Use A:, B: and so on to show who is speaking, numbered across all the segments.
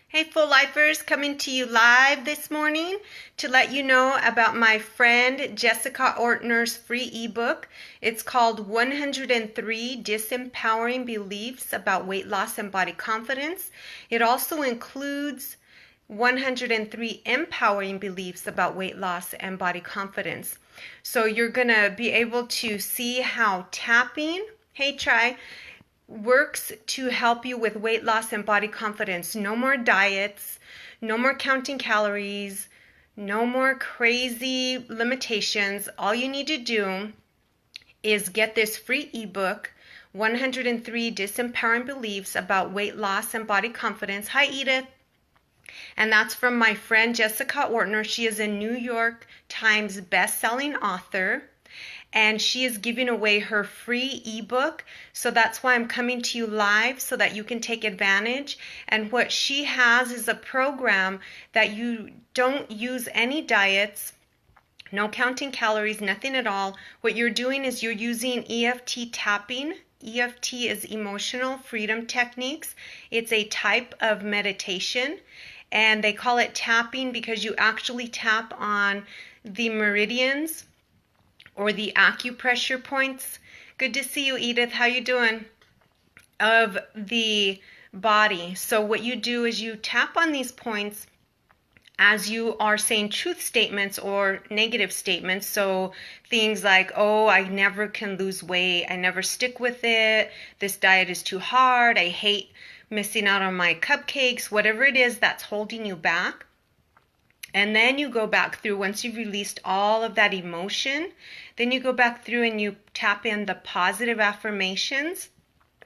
A: Hey, Full Lifers, coming to you live this morning to let you know about my friend Jessica Ortner's free ebook. It's called 103 Disempowering Beliefs About Weight Loss and Body Confidence. It also includes 103 empowering beliefs about weight loss and body confidence. So you're going to be able to see how tapping, hey, try works to help you with weight loss and body confidence. No more diets, no more counting calories, no more crazy limitations. All you need to do is get this free ebook, 103 Disempowering Beliefs About Weight Loss and Body Confidence. Hi, Edith. And that's from my friend Jessica Ortner. She is a New York Times best-selling author, and she is giving away her free ebook. So that's why I'm coming to you live so that you can take advantage. And what she has is a program that you don't use any diets, no counting calories, nothing at all. What you're doing is you're using EFT tapping. EFT is Emotional Freedom Techniques. It's a type of meditation, and they call it tapping because you actually tap on the meridians or the acupressure points. Good to see you, Edith. How you doing? Of the body. So what you do is you tap on these points as you are saying truth statements or negative statements. So things like, oh, I never can lose weight. I never stick with it. This diet is too hard. I hate missing out on my cupcakes. Whatever it is that's holding you back. And then you go back through, once you've released all of that emotion, then you go back through and you tap in the positive affirmations.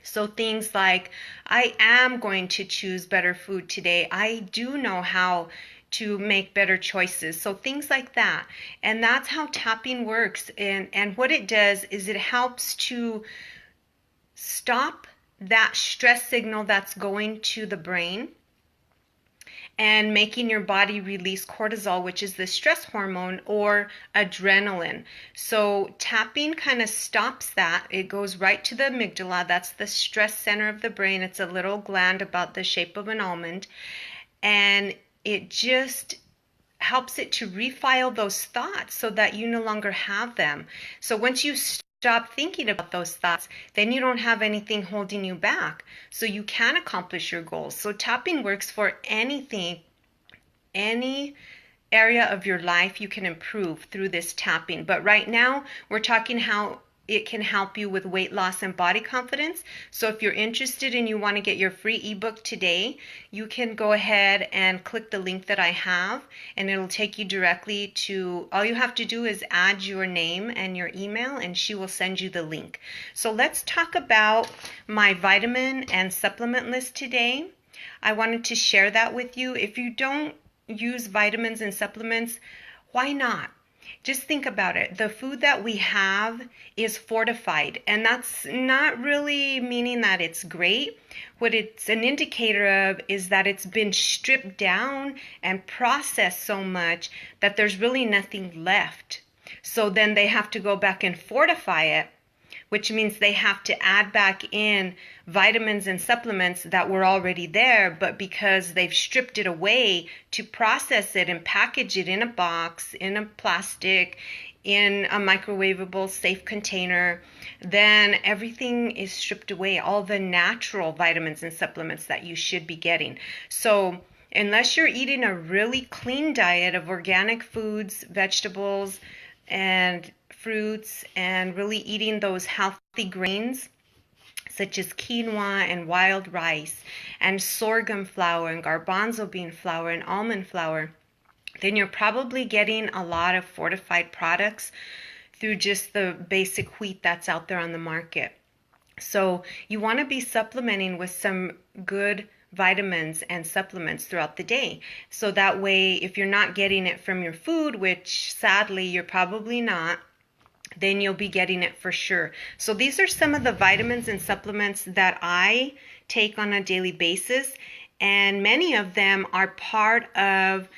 A: So things like, I am going to choose better food today. I do know how to make better choices. So things like that. And that's how tapping works. And what it does is it helps to stop that stress signal that's going to the brain and making your body release cortisol, which is the stress hormone, or adrenaline. So tapping kind of stops that. It goes right to the amygdala. That's the stress center of the brain. It's a little gland about the shape of an almond. And it just helps it to refile those thoughts so that you no longer have them. So once you stop thinking about those thoughts, then you don't have anything holding you back. So you can accomplish your goals. So tapping works for anything, any area of your life you can improve through this tapping. But right now, we're talking how it can help you with weight loss and body confidence. So if you're interested and you want to get your free ebook today, you can go ahead and click the link that I have, and it'll take you directly to, all you have to do is add your name and your email, and she will send you the link. So let's talk about my vitamin and supplement list today. I wanted to share that with you. If you don't use vitamins and supplements, why not? Just think about it. The food that we have is fortified, and that's not really meaning that it's great. What it's an indicator of is that it's been stripped down and processed so much that there's really nothing left. So then they have to go back and fortify it, which means they have to add back in vitamins and supplements that were already there, but because they've stripped it away to process it and package it in a box, in a plastic, in a microwavable safe container, then everything is stripped away, all the natural vitamins and supplements that you should be getting. So unless you're eating a really clean diet of organic foods, vegetables, and fruits, and really eating those healthy grains such as quinoa and wild rice and sorghum flour and garbanzo bean flour and almond flour, then you're probably getting a lot of fortified products through just the basic wheat that's out there on the market. So you want to be supplementing with some good vitamins and supplements throughout the day. So that way, if you're not getting it from your food, which sadly you're probably not, then you'll be getting it for sure. So these are some of the vitamins and supplements that I take on a daily basis, and many of them are part of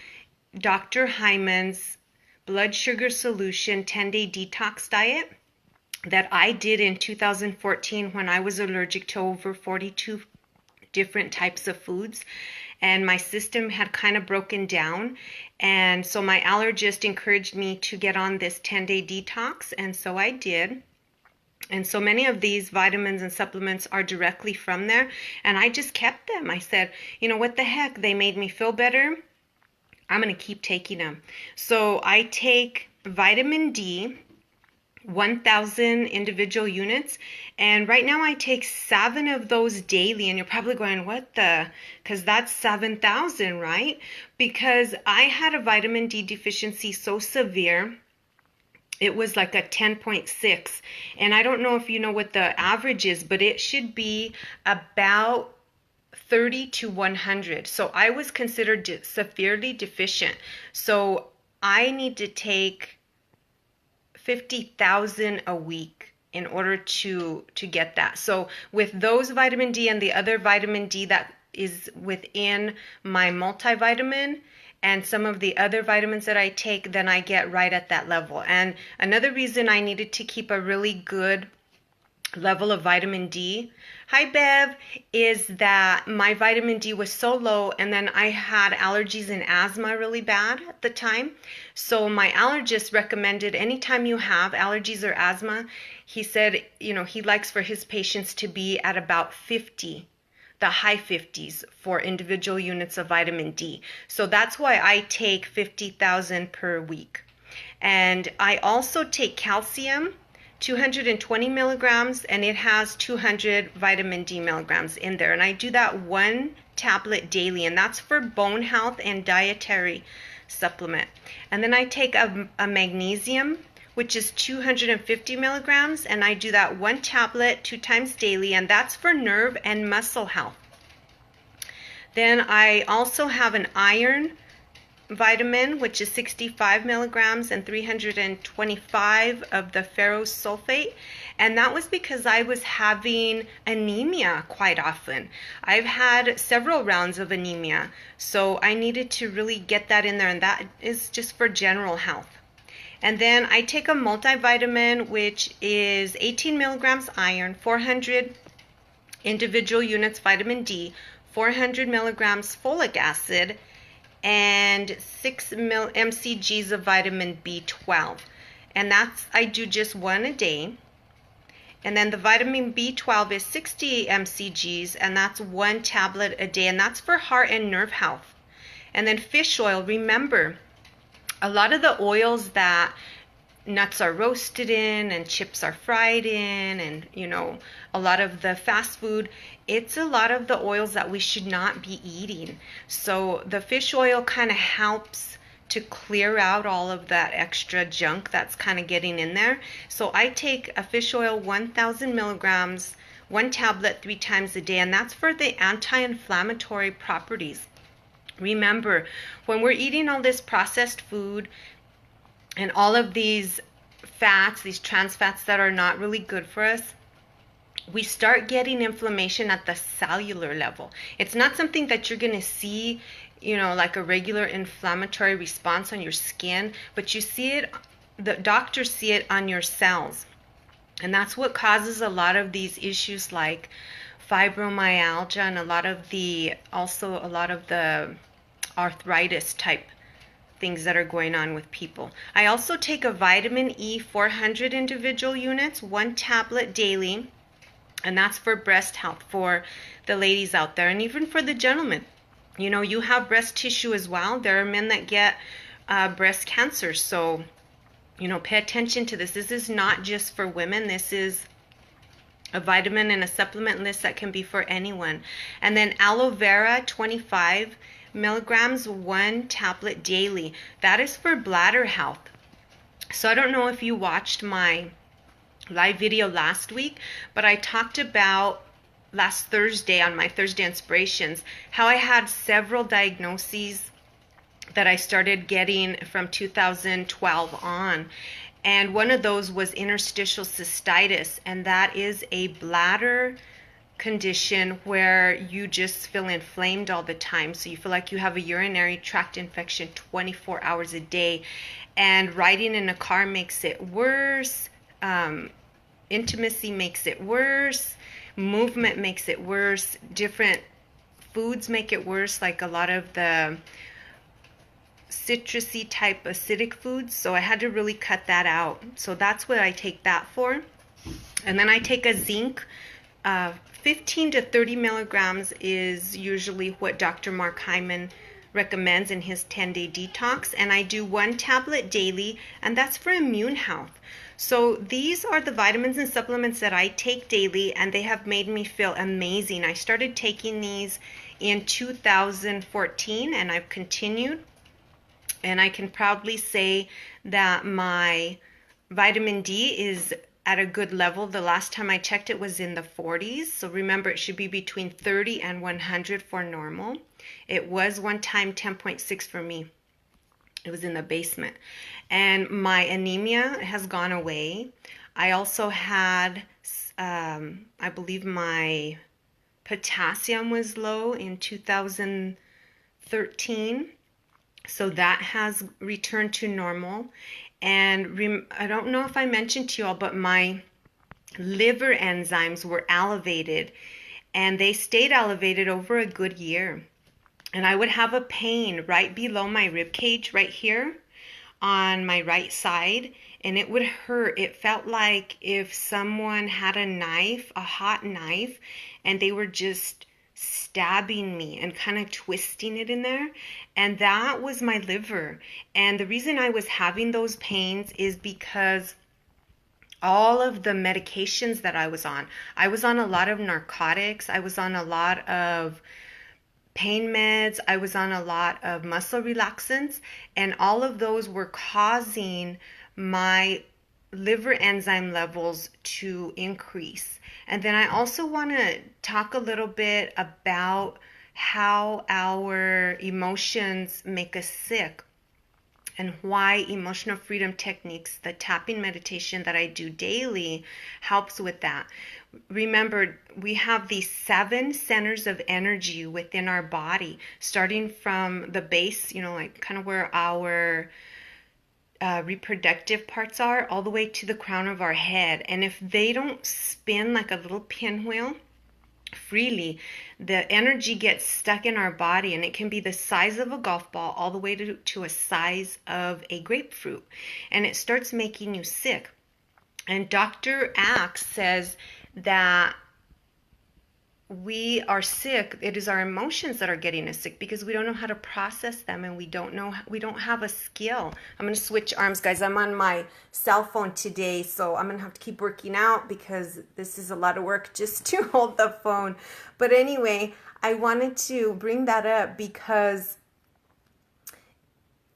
A: Dr. Hyman's blood sugar solution 10-day detox diet that I did in 2014 when I was allergic to over 42 different types of foods, and my system had kind of broken down. And so my allergist encouraged me to get on this 10-day detox, and so I did. And so many of these vitamins and supplements are directly from there, and I just kept them. I said, you know, what the heck? They made me feel better. I'm going to keep taking them. So I take vitamin D, 1,000 individual units, and right now I take 7 of those daily. And you're probably going, what the? Because that's 7,000, right? Because I had a vitamin D deficiency so severe, it was like a 10.6, and I don't know if you know what the average is, but it should be about 30 to 100. So I was considered severely deficient. So I need to take 50,000 a week in order to get that. So with those vitamin D and the other vitamin D that is within my multivitamin and some of the other vitamins that I take, then I get right at that level. And another reason I needed to keep a really good level of vitamin D, hi Bev, is that my vitamin D was so low, and then I had allergies and asthma really bad at the time. So my allergist recommended anytime you have allergies or asthma, he said, you know, he likes for his patients to be at about 50, the high 50s for individual units of vitamin D. So that's why I take 50,000 per week. And I also take calcium, 220 milligrams, and it has 200 vitamin D milligrams in there. And I do that 1 tablet daily, and that's for bone health and dietary supplement. And then I take a magnesium, which is 250 milligrams, and I do that 1 tablet 2 times daily, and that's for nerve and muscle health. Then I also have an iron vitamin, which is 65 milligrams and 325 of the ferrous sulfate. And that was because I was having anemia quite often. I've had several rounds of anemia, so I needed to really get that in there, and that is just for general health. And then I take a multivitamin, which is 18 milligrams iron, 400 individual units vitamin D, 400 milligrams folic acid, and 6 mcgs of vitamin B12. And that's, I do just 1 a day. And then the vitamin B12 is 60 mcgs, and that's 1 tablet a day, and that's for heart and nerve health. And then fish oil, remember, a lot of the oils that nuts are roasted in and chips are fried in, and you know, a lot of the fast food, it's a lot of the oils that we should not be eating. So the fish oil kind of helps to clear out all of that extra junk that's kind of getting in there. So I take a fish oil 1,000 milligrams, 1 tablet 3 times a day, and that's for the anti-inflammatory properties. Remember, when we're eating all this processed food and all of these fats, these trans fats that are not really good for us, we start getting inflammation at the cellular level. It's not something that you're going to see, you know, like a regular inflammatory response on your skin, but you see it, the doctors see it on your cells. And that's what causes a lot of these issues like fibromyalgia and a lot of the arthritis type things that are going on with people. I also take a vitamin E 400 individual units, 1 tablet daily, and that's for breast health for the ladies out there, and even for the gentlemen. You know, you have breast tissue as well. There are men that get breast cancer, so you know, pay attention to this. This is not just for women. This is a vitamin and a supplement list that can be for anyone. And then aloe vera, 25 milligrams, 1 tablet daily. That is for bladder health. So I don't know if you watched my live video last week, but I talked about last Thursday on my Thursday Inspirations how I had several diagnoses that I started getting from 2012 on. And one of those was interstitial cystitis, and that is a bladder condition where you just feel inflamed all the time. So you feel like you have a urinary tract infection 24 hours a day, and riding in a car makes it worse. Intimacy makes it worse. Movement makes it worse. Different foods make it worse, like a lot of the citrusy type acidic foods. So I had to really cut that out. So that's what I take that for. And then I take a zinc. 15 to 30 milligrams is usually what Dr. Mark Hyman recommends in his 10-day detox. And I do 1 tablet daily, and that's for immune health. So these are the vitamins and supplements that I take daily, and they have made me feel amazing. I started taking these in 2014, and I've continued. And I can proudly say that my vitamin D is at a good level. The last time I checked, it was in the 40s. So remember, it should be between 30 and 100 for normal. It was one time 10.6 for me. It was in the basement. And my anemia has gone away. I also had, I believe my potassium was low in 2013. So that has returned to normal. And I don't know if I mentioned to you all, but my liver enzymes were elevated, and they stayed elevated over a good year. And I would have a pain right below my rib cage right here on my right side, and it would hurt. It felt like if someone had a knife, a hot knife, and they were just stabbing me and kind of twisting it in there. And that was my liver. And the reason I was having those pains is because all of the medications that I was on a lot of narcotics, I was on a lot of pain meds, I was on a lot of muscle relaxants, and all of those were causing my liver enzyme levels to increase. And then I also want to talk a little bit about how our emotions make us sick, and why emotional freedom techniques, the tapping meditation that I do daily, helps with that. Remember, we have these 7 centers of energy within our body, starting from the base, like kind of where our reproductive parts are, all the way to the crown of our head. And if they don't spin like a little pinwheel freely, the energy gets stuck in our body, and it can be the size of a golf ball all the way to a size of a grapefruit, and it starts making you sick. And Dr. Axe says that we are sick. It is our emotions that are getting us sick because we don't know how to process them, and we don't have a skill. I'm going to switch arms, guys. I'm on my cell phone today, so I'm going to have to keep working out because this is a lot of work just to hold the phone. But anyway, I wanted to bring that up because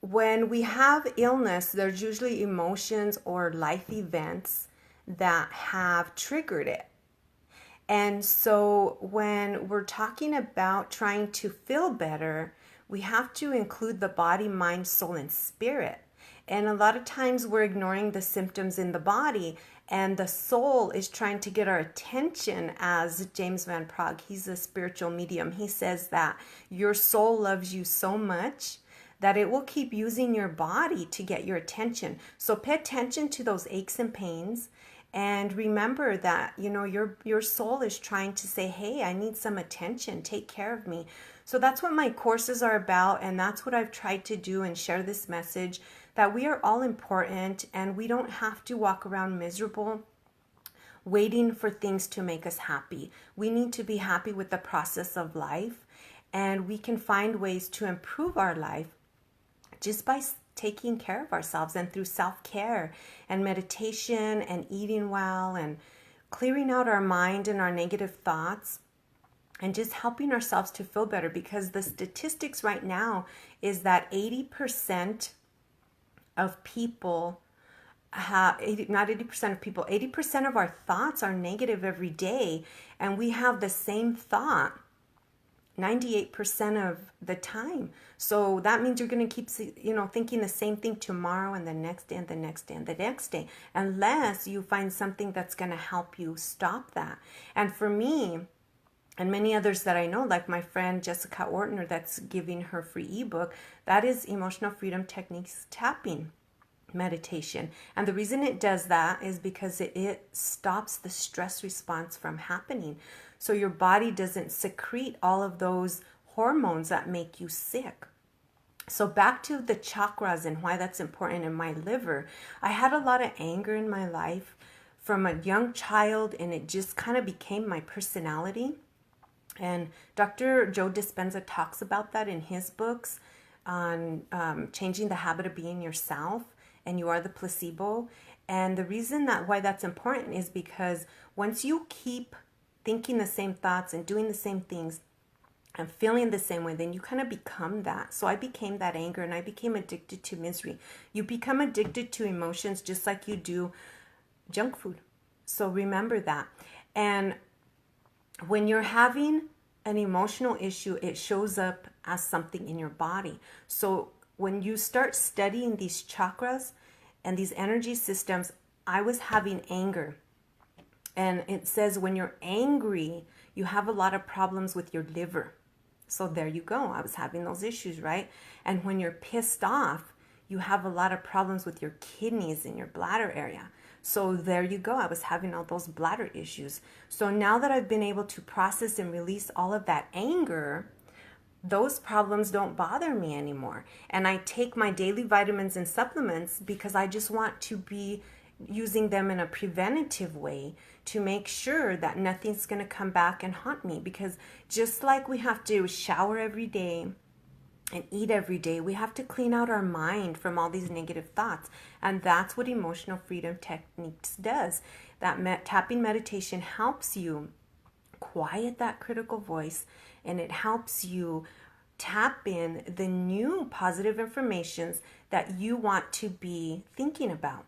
A: when we have illness, there's usually emotions or life events that have triggered it. And so when we're talking about trying to feel better, we have to include the body, mind, soul, and spirit. And a lot of times we're ignoring the symptoms in the body, and the soul is trying to get our attention. As James Van Praagh, he's a spiritual medium, he says that your soul loves you so much that it will keep using your body to get your attention. So pay attention to those aches and pains. And remember that, your soul is trying to say, hey, I need some attention. Take care of me. So that's what my courses are about. And that's what I've tried to do and share this message, that we are all important, and we don't have to walk around miserable waiting for things to make us happy. We need to be happy with the process of life, and we can find ways to improve our life just by taking care of ourselves, and through self-care and meditation and eating well and clearing out our mind and our negative thoughts, and just helping ourselves to feel better. Because the statistics right now is that 80% of people have, not 80% of people, 80% of our thoughts are negative every day, and we have the same thought 98% of the time. So that means you're going to keep, thinking the same thing tomorrow and the next day and the next day and the next day, unless you find something that's going to help you stop that. And for me, and many others that I know, like my friend Jessica Ortner, that's giving her free ebook, that is Emotional Freedom Techniques Tapping meditation. And the reason it does that is because it stops the stress response from happening. so your body doesn't secrete all of those hormones that make you sick. So back to the chakras and why that's important in my liver. I had a lot of anger in my life from a young child, and it just kind of became my personality. And Dr. Joe Dispenza talks about that in his books on changing the habit of being yourself, and you are the placebo. And the reason that why that's important is because once you keep thinking the same thoughts and doing the same things and feeling the same way, then you kind of become that. So I became that anger, and I became addicted to misery. You become addicted to emotions just like you do junk food. So remember that. And when you're having an emotional issue, it shows up as something in your body. So when you start studying these chakras and these energy systems, I was having anger. And it says when you're angry, you have a lot of problems with your liver. So there you go. I was having those issues, right? And when you're pissed off, you have a lot of problems with your kidneys and your bladder area. So there you go. I was having all those bladder issues. So now that I've been able to process and release all of that anger, those problems don't bother me anymore. And I take my daily vitamins and supplements because I just want to be using them in a preventative way to make sure that nothing's going to come back and haunt me. Because just like we have to shower every day and eat every day, we have to clean out our mind from all these negative thoughts. And that's what emotional freedom techniques does. That tapping meditation helps you quiet that critical voice, and it helps you tap in the new positive informations that you want to be thinking about.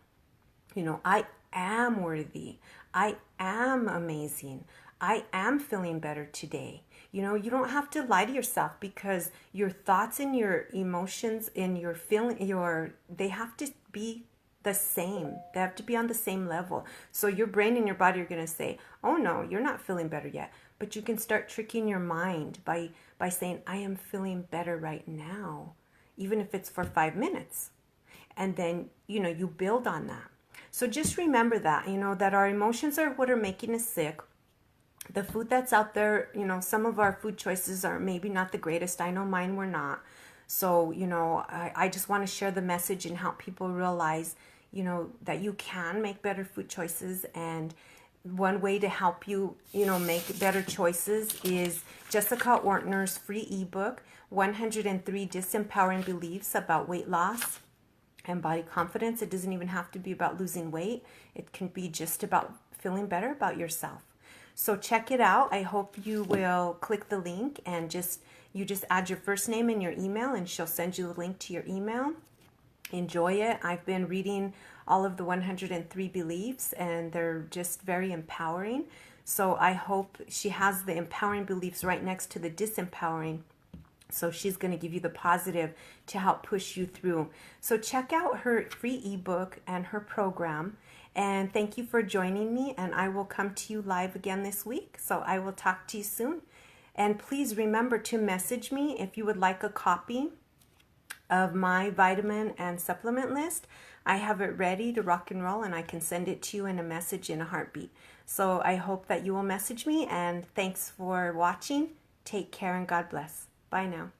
A: You know, I am worthy. I am amazing. I am feeling better today. You know, you don't have to lie to yourself, because your thoughts and your emotions and your feeling, they have to be the same. They have to be on the same level. So your brain and your body are going to say, oh no, you're not feeling better yet. But you can start tricking your mind by saying, I am feeling better right now, even if it's for 5 minutes. And then, you know, you build on that. So just remember that, you know, that our emotions are what are making us sick. The food that's out there, you know, some of our food choices are maybe not the greatest. I know mine were not. So, you know, I just want to share the message and help people realize, you know, that you can make better food choices. And one way to help you, you know, make better choices is Jessica Ortner's free ebook, 103 Disempowering Beliefs About Weight Loss and Body Confidence. It doesn't even have to be about losing weight. It can be just about feeling better about yourself. So check it out. I hope you will click the link and you just add your first name and your email, and she'll send you the link to your email. Enjoy it. I've been reading all of the 103 beliefs, and they're just very empowering. So I hope she has the empowering beliefs right next to the disempowering. So she's going to give you the positive to help push you through. So check out her free ebook and her program. And thank you for joining me. And I will come to you live again this week. So I will talk to you soon. And please remember to message me if you would like a copy of my vitamin and supplement list. I have it ready to rock and roll, and I can send it to you in a message in a heartbeat. So I hope that you will message me. And thanks for watching. Take care and God bless. Bye now.